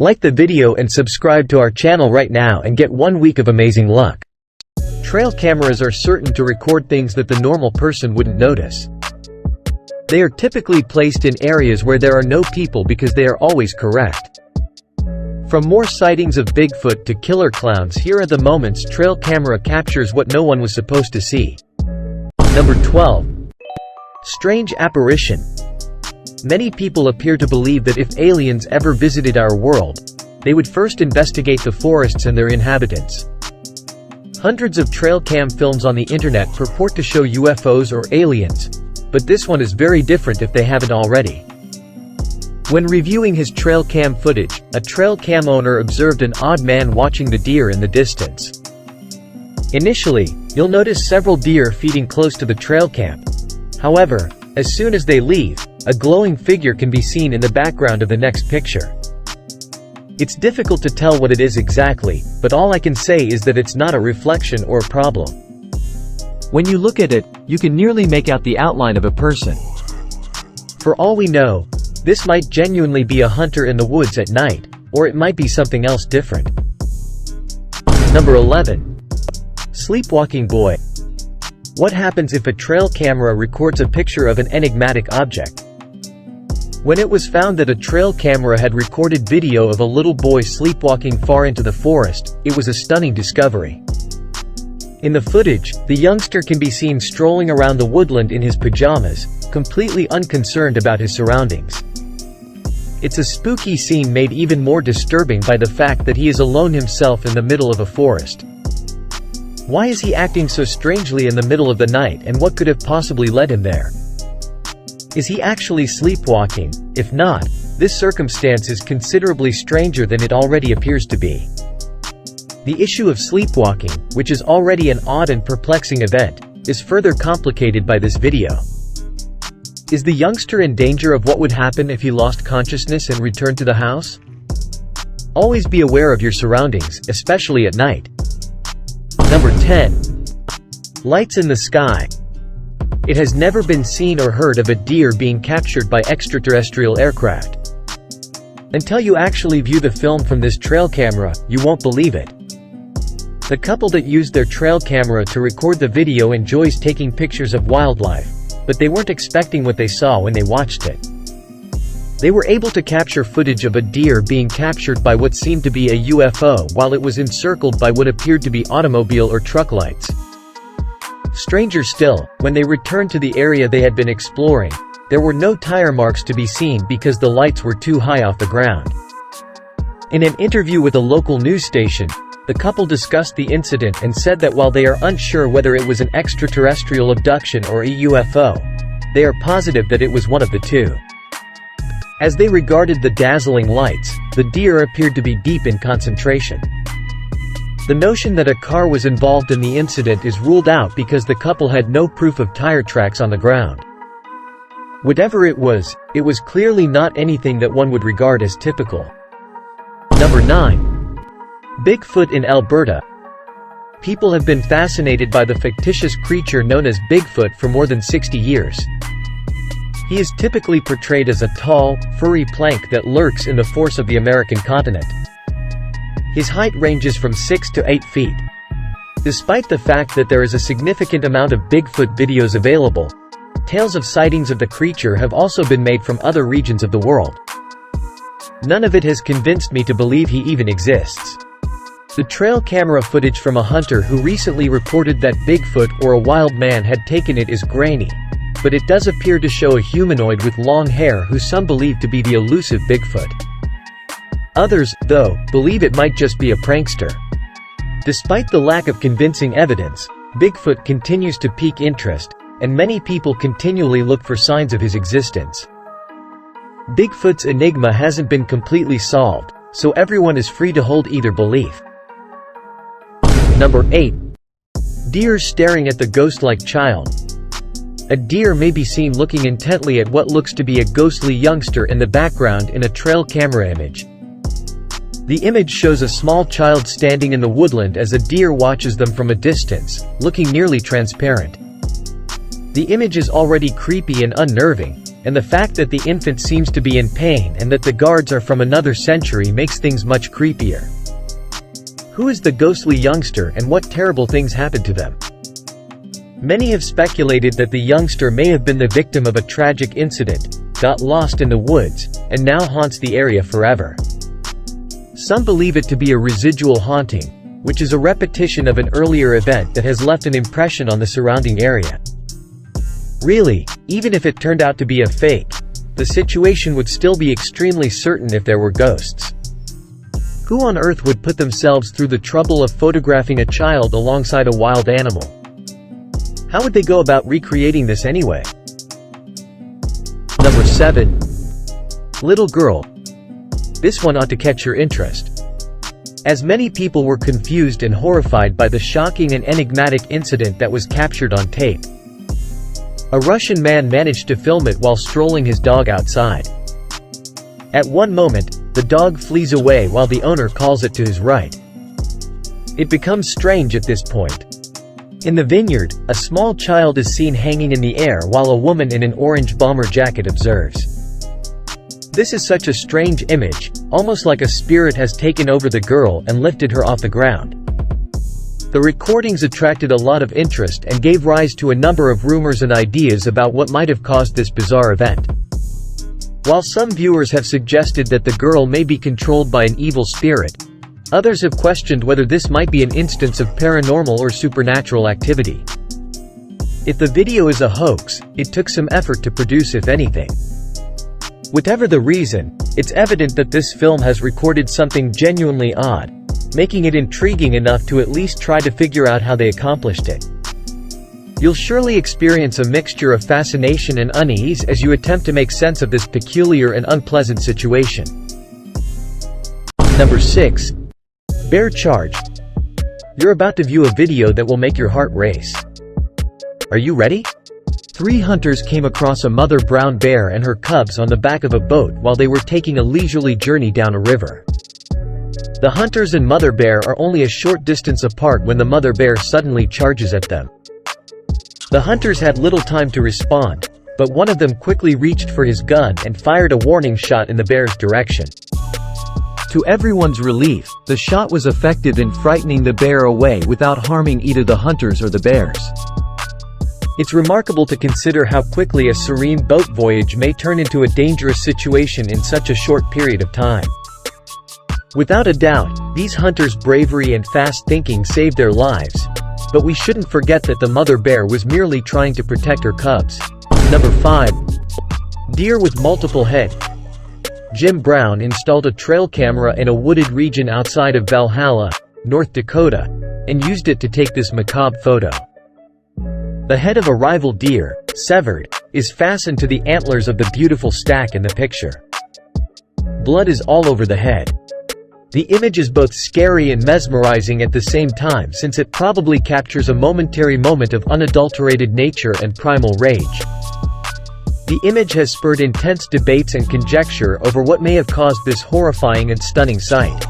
Like the video and subscribe to our channel right now and get 1 week of amazing luck. Trail cameras are certain to record things that the normal person wouldn't notice. They are typically placed in areas where there are no people because they are always correct. From more sightings of Bigfoot to killer clowns, here are the moments trail camera captures what no one was supposed to see. Number 12. Strange apparition. Many people appear to believe that if aliens ever visited our world, they would first investigate the forests and their inhabitants. Hundreds of trail cam films on the internet purport to show UFOs or aliens, but this one is very different if they haven't already. When reviewing his trail cam footage, a trail cam owner observed an odd man watching the deer in the distance. Initially, you'll notice several deer feeding close to the trail cam. However, as soon as they leave, a glowing figure can be seen in the background of the next picture. It's difficult to tell what it is exactly, but all I can say is that it's not a reflection or a problem. When you look at it, you can nearly make out the outline of a person. For all we know, this might genuinely be a hunter in the woods at night, or it might be something else different. Number 11. Sleepwalking Boy. What happens if a trail camera records a picture of an enigmatic object? When it was found that a trail camera had recorded video of a little boy sleepwalking far into the forest, it was a stunning discovery. In the footage, the youngster can be seen strolling around the woodland in his pajamas, completely unconcerned about his surroundings. It's a spooky scene made even more disturbing by the fact that he is alone himself in the middle of a forest. Why is he acting so strangely in the middle of the night, and what could have possibly led him there? Is he actually sleepwalking? If not, this circumstance is considerably stranger than it already appears to be. The issue of sleepwalking, which is already an odd and perplexing event, is further complicated by this video. Is the youngster in danger of what would happen if he lost consciousness and returned to the house? Always be aware of your surroundings, especially at night. Number 10. Lights in the sky. It has never been seen or heard of a deer being captured by extraterrestrial aircraft. Until you actually view the film from this trail camera, you won't believe it. The couple that used their trail camera to record the video enjoys taking pictures of wildlife, but they weren't expecting what they saw when they watched it. They were able to capture footage of a deer being captured by what seemed to be a UFO while it was encircled by what appeared to be automobile or truck lights. Stranger still, when they returned to the area they had been exploring, there were no tire marks to be seen because the lights were too high off the ground. In an interview with a local news station, the couple discussed the incident and said that while they are unsure whether it was an extraterrestrial abduction or a UFO, they are positive that it was one of the two. As they regarded the dazzling lights, the deer appeared to be deep in concentration. The notion that a car was involved in the incident is ruled out because the couple had no proof of tire tracks on the ground. Whatever it was clearly not anything that one would regard as typical. Number 9. Bigfoot in Alberta. People have been fascinated by the fictitious creature known as Bigfoot for more than 60 years. He is typically portrayed as a tall, furry plank that lurks in the forests of the American continent. His height ranges from 6 to 8 feet. Despite the fact that there is a significant amount of Bigfoot videos available, tales of sightings of the creature have also been made from other regions of the world. None of it has convinced me to believe he even exists. The trail camera footage from a hunter who recently reported that Bigfoot or a wild man had taken it is grainy, but it does appear to show a humanoid with long hair who some believe to be the elusive Bigfoot. Others, though, believe it might just be a prankster. Despite the lack of convincing evidence, Bigfoot continues to pique interest, and many people continually look for signs of his existence. Bigfoot's enigma hasn't been completely solved, so everyone is free to hold either belief. Number 8. Deer staring at the ghost-like child. A deer may be seen looking intently at what looks to be a ghostly youngster in the background in a trail camera image. The image shows a small child standing in the woodland as a deer watches them from a distance, looking nearly transparent. The image is already creepy and unnerving, and the fact that the infant seems to be in pain and that the guards are from another century makes things much creepier. Who is the ghostly youngster and what terrible things happened to them? Many have speculated that the youngster may have been the victim of a tragic incident, got lost in the woods, and now haunts the area forever. Some believe it to be a residual haunting, which is a repetition of an earlier event that has left an impression on the surrounding area. Really, even if it turned out to be a fake, the situation would still be extremely certain if there were ghosts. Who on earth would put themselves through the trouble of photographing a child alongside a wild animal? How would they go about recreating this anyway? Number 7. Little girl. This one ought to catch your interest. As many people were confused and horrified by the shocking and enigmatic incident that was captured on tape. A Russian man managed to film it while strolling his dog outside. At one moment, the dog flees away while the owner calls it to his right. It becomes strange at this point. In the vineyard, a small child is seen hanging in the air while a woman in an orange bomber jacket observes. This is such a strange image, almost like a spirit has taken over the girl and lifted her off the ground. The recordings attracted a lot of interest and gave rise to a number of rumors and ideas about what might have caused this bizarre event. While some viewers have suggested that the girl may be controlled by an evil spirit, others have questioned whether this might be an instance of paranormal or supernatural activity. If the video is a hoax, it took some effort to produce, if anything. Whatever the reason, it's evident that this film has recorded something genuinely odd, making it intriguing enough to at least try to figure out how they accomplished it. You'll surely experience a mixture of fascination and unease as you attempt to make sense of this peculiar and unpleasant situation. Number 6. Bear charge. You're about to view a video that will make your heart race. Are you ready? 3 hunters came across a mother brown bear and her cubs on the back of a boat while they were taking a leisurely journey down a river. The hunters and mother bear are only a short distance apart when the mother bear suddenly charges at them. The hunters had little time to respond, but one of them quickly reached for his gun and fired a warning shot in the bear's direction. To everyone's relief, the shot was effective in frightening the bear away without harming either the hunters or the bears. It's remarkable to consider how quickly a serene boat voyage may turn into a dangerous situation in such a short period of time. Without a doubt, these hunters' bravery and fast thinking saved their lives, but we shouldn't forget that the mother bear was merely trying to protect her cubs. Number 5. Deer with multiple heads. Jim Brown installed a trail camera in a wooded region outside of Valhalla, North Dakota, and used it to take this macabre photo. The head of a rival deer, severed, is fastened to the antlers of the beautiful stack in the picture. Blood is all over the head. The image is both scary and mesmerizing at the same time, since it probably captures a momentary moment of unadulterated nature and primal rage. The image has spurred intense debates and conjecture over what may have caused this horrifying and stunning sight.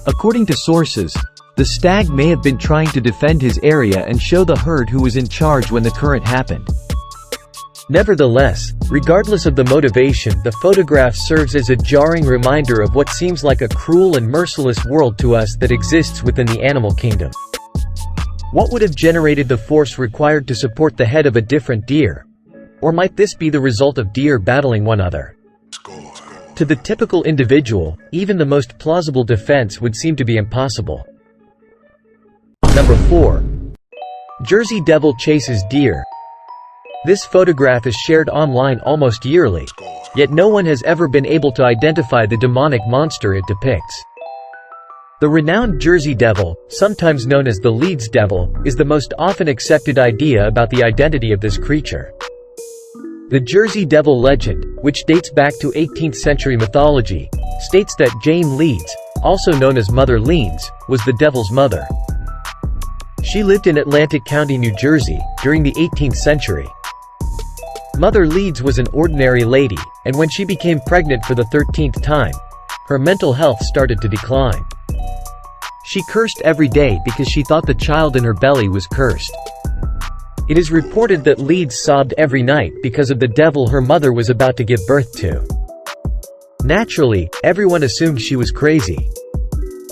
According to sources, the stag may have been trying to defend his area and show the herd who was in charge when the current happened. Nevertheless, regardless of the motivation, the photograph serves as a jarring reminder of what seems like a cruel and merciless world to us that exists within the animal kingdom. What would have generated the force required to support the head of a different deer? Or might this be the result of deer battling one another? To the typical individual, even the most plausible defense would seem to be impossible. Number 4. Jersey Devil chases deer. This photograph is shared online almost yearly, yet no one has ever been able to identify the demonic monster it depicts. The renowned Jersey Devil, sometimes known as the Leeds Devil, is the most often accepted idea about the identity of this creature. The Jersey Devil legend, which dates back to 18th century mythology, states that Jane Leeds, also known as Mother Leeds, was the devil's mother. She lived in Atlantic County, New Jersey, during the 18th century. Mother Leeds was an ordinary lady, and when she became pregnant for the 13th time, her mental health started to decline. She cursed every day because she thought the child in her belly was cursed. It is reported that Leeds sobbed every night because of the devil her mother was about to give birth to. Naturally, everyone assumed she was crazy.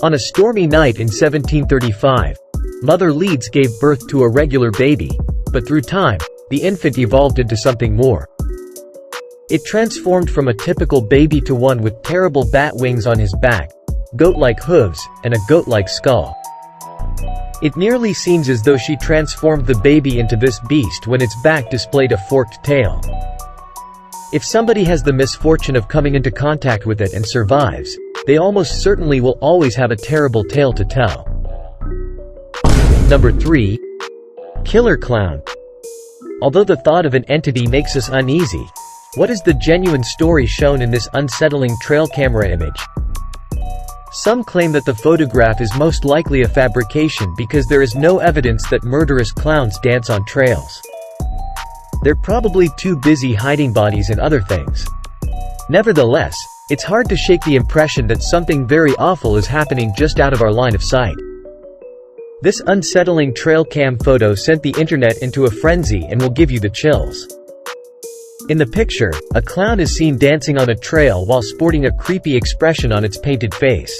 On a stormy night in 1735, Mother Leeds gave birth to a regular baby, but through time, the infant evolved into something more. It transformed from a typical baby to one with terrible bat wings on his back, goat-like hooves, and a goat-like skull. It nearly seems as though she transformed the baby into this beast when its back displayed a forked tail. If somebody has the misfortune of coming into contact with it and survives, they almost certainly will always have a terrible tale to tell. Number 3. Killer Clown. Although the thought of an entity makes us uneasy, what is the genuine story shown in this unsettling trail camera image? Some claim that the photograph is most likely a fabrication because there is no evidence that murderous clowns dance on trails. They're probably too busy hiding bodies and other things. Nevertheless, it's hard to shake the impression that something very awful is happening just out of our line of sight. This unsettling trail cam photo sent the internet into a frenzy and will give you the chills. In the picture, a clown is seen dancing on a trail while sporting a creepy expression on its painted face.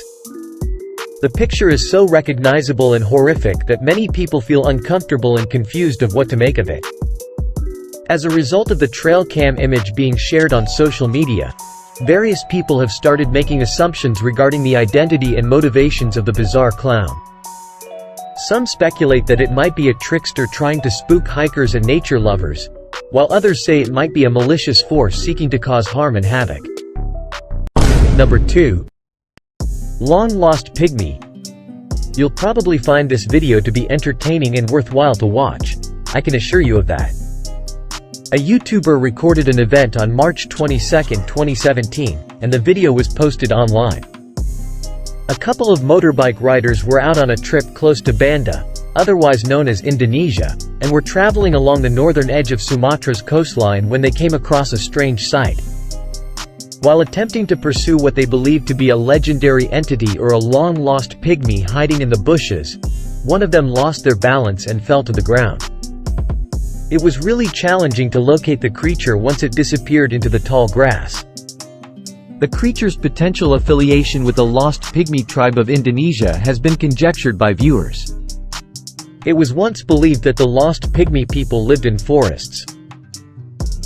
The picture is so recognizable and horrific that many people feel uncomfortable and confused of what to make of it. As a result of the trail cam image being shared on social media, various people have started making assumptions regarding the identity and motivations of the bizarre clown. Some speculate that it might be a trickster trying to spook hikers and nature lovers, while others say it might be a malicious force seeking to cause harm and havoc. Number 2. Long-lost pygmy. You'll probably find this video to be entertaining and worthwhile to watch. I can assure you of that. A YouTuber recorded an event on March 22, 2017, and the video was posted online. A couple of motorbike riders were out on a trip close to Banda, otherwise known as Indonesia, and were traveling along the northern edge of Sumatra's coastline when they came across a strange sight. While attempting to pursue what they believed to be a legendary entity or a long-lost pygmy hiding in the bushes, one of them lost their balance and fell to the ground. It was really challenging to locate the creature once it disappeared into the tall grass. The creature's potential affiliation with the lost pygmy tribe of Indonesia has been conjectured by viewers. It was once believed that the lost pygmy people lived in forests.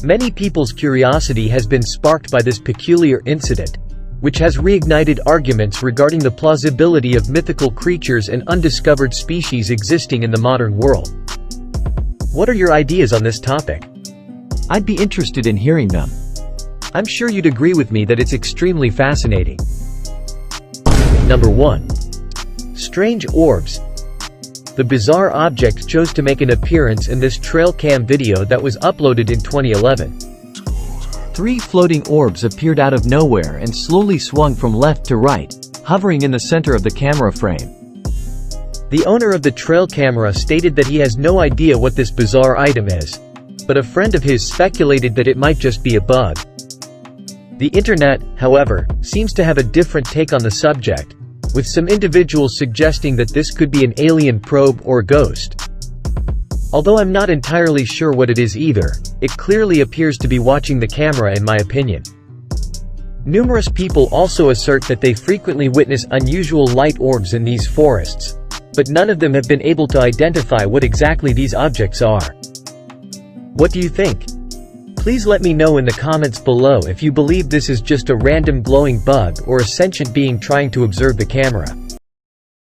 Many people's curiosity has been sparked by this peculiar incident, which has reignited arguments regarding the plausibility of mythical creatures and undiscovered species existing in the modern world. What are your ideas on this topic? I'd be interested in hearing them. I'm sure you'd agree with me that it's extremely fascinating. Number 1. Strange orbs. The bizarre object chose to make an appearance in this trail cam video that was uploaded in 2011. 3 floating orbs appeared out of nowhere and slowly swung from left to right, hovering in the center of the camera frame. The owner of the trail camera stated that he has no idea what this bizarre item is, but a friend of his speculated that it might just be a bug. The internet, however, seems to have a different take on the subject, with some individuals suggesting that this could be an alien probe or ghost. Although I'm not entirely sure what it is either, it clearly appears to be watching the camera in my opinion. Numerous people also assert that they frequently witness unusual light orbs in these forests, but none of them have been able to identify what exactly these objects are. What do you think? Please let me know in the comments below if you believe this is just a random glowing bug or a sentient being trying to observe the camera.